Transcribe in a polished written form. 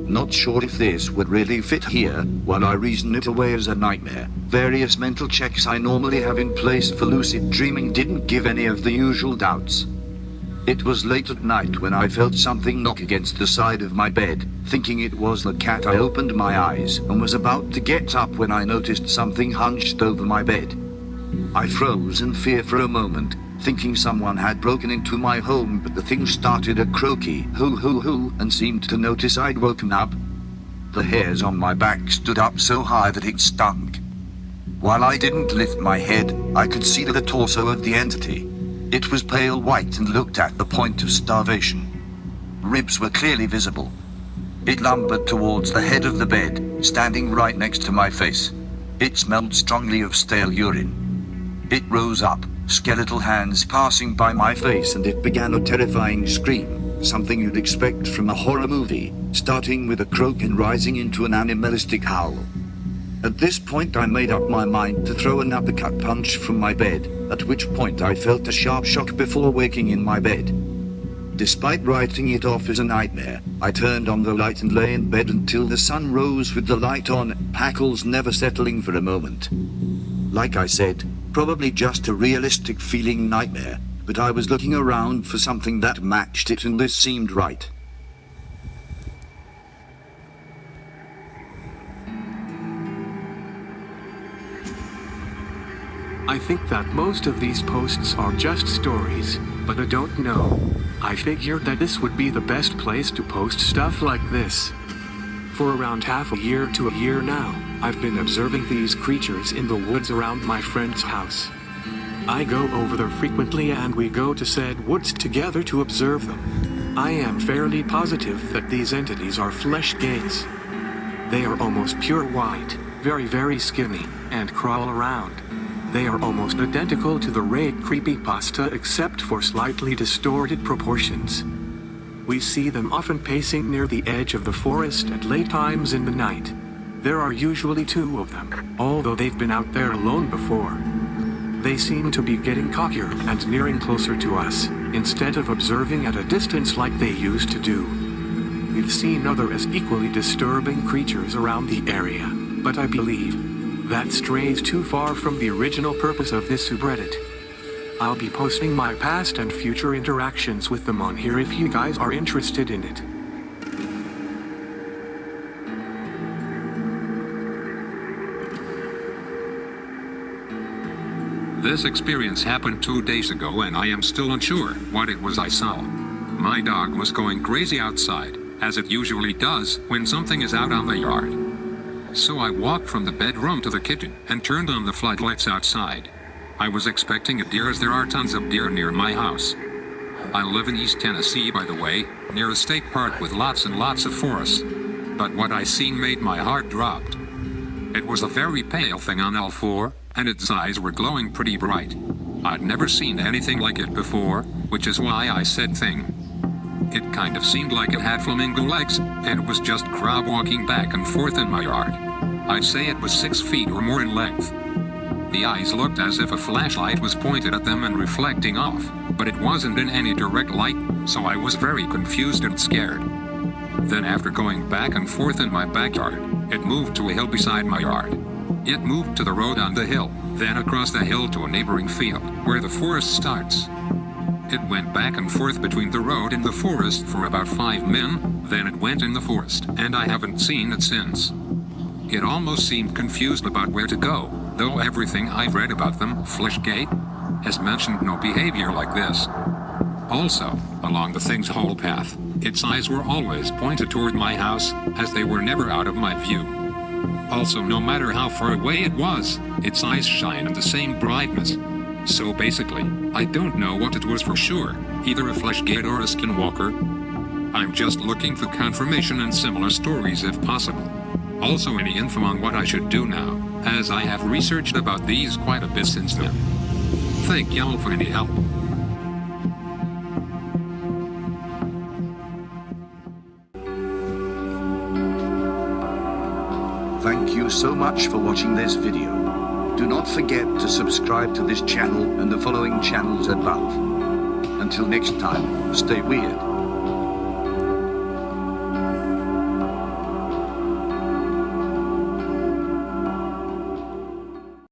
Not sure if this would really fit here, while I reason it away as a nightmare. Various mental checks I normally have in place for lucid dreaming didn't give any of the usual doubts. It was late at night when I felt something knock against the side of my bed. Thinking it was the cat, I opened my eyes and was about to get up when I noticed something hunched over my bed. I froze in fear for a moment, thinking someone had broken into my home, but the thing started a croaky hoo hoo hoo and seemed to notice I'd woken up. The hairs on my back stood up so high that it stung. While I didn't lift my head, I could see the torso of the entity. It was pale white and looked at the point of starvation. Ribs were clearly visible. It lumbered towards the head of the bed, standing right next to my face. It smelled strongly of stale urine. It rose up, skeletal hands passing by my face, and it began a terrifying scream, something you'd expect from a horror movie, starting with a croak and rising into an animalistic howl. At this point I made up my mind to throw an uppercut punch from my bed, at which point I felt a sharp shock before waking in my bed. Despite writing it off as a nightmare, I turned on the light and lay in bed until the sun rose with the light on, hackles never settling for a moment. Like I said, probably just a realistic feeling nightmare, but I was looking around for something that matched it, and this seemed right. I think that most of these posts are just stories, but I don't know. I figured that this would be the best place to post stuff like this. For around half a year to a year now, I've been observing these creatures in the woods around my friend's house. I go over there frequently and we go to said woods together to observe them. I am fairly positive that these entities are fleshgaits. They are almost pure white, very skinny, and crawl around. They are almost identical to the raid creepypasta except for slightly distorted proportions. We see them often pacing near the edge of the forest at late times in the night. There are usually 2 of them, although they've been out there alone before. They seem to be getting cockier and nearing closer to us, instead of observing at a distance like they used to do. We've seen other as equally disturbing creatures around the area, but I believe that strays too far from the original purpose of this subreddit. I'll be posting my past and future interactions with them on here if you guys are interested in it. This experience happened 2 days ago and I am still unsure what it was I saw. My dog was going crazy outside, as it usually does when something is out on the yard. So I walked from the bedroom to the kitchen and turned on the floodlights outside. I was expecting a deer, as there are tons of deer near my house. I live in East Tennessee, by the way, near a state park with lots and lots of forests. But what I seen made my heart drop. It was a very pale thing on all 4, and its eyes were glowing pretty bright. I'd never seen anything like it before, which is why I said thing. It kind of seemed like it had flamingo legs, and was just crab walking back and forth in my yard. I'd say it was 6 feet or more in length. The eyes looked as if a flashlight was pointed at them and reflecting off, but it wasn't in any direct light, so I was very confused and scared. Then after going back and forth in my backyard, it moved to a hill beside my yard. It moved to the road on the hill, then across the hill to a neighboring field, where the forest starts. It went back and forth between the road and the forest for about 5 minutes, then it went in the forest, and I haven't seen it since. It almost seemed confused about where to go, though everything I've read about them, Fleshgait, has mentioned no behavior like this. Also, along the thing's whole path, its eyes were always pointed toward my house, as they were never out of my view. Also, no matter how far away it was, its eyes shine in the same brightness. So basically, I don't know what it was for sure, either a fleshgait or a skinwalker. I'm just looking for confirmation and similar stories if possible. Also any info on what I should do now, as I have researched about these quite a bit since then. Thank y'all for any help. Thank you so much for watching this video. Do not forget to subscribe to this channel and the following channels above. Until next time, stay weird.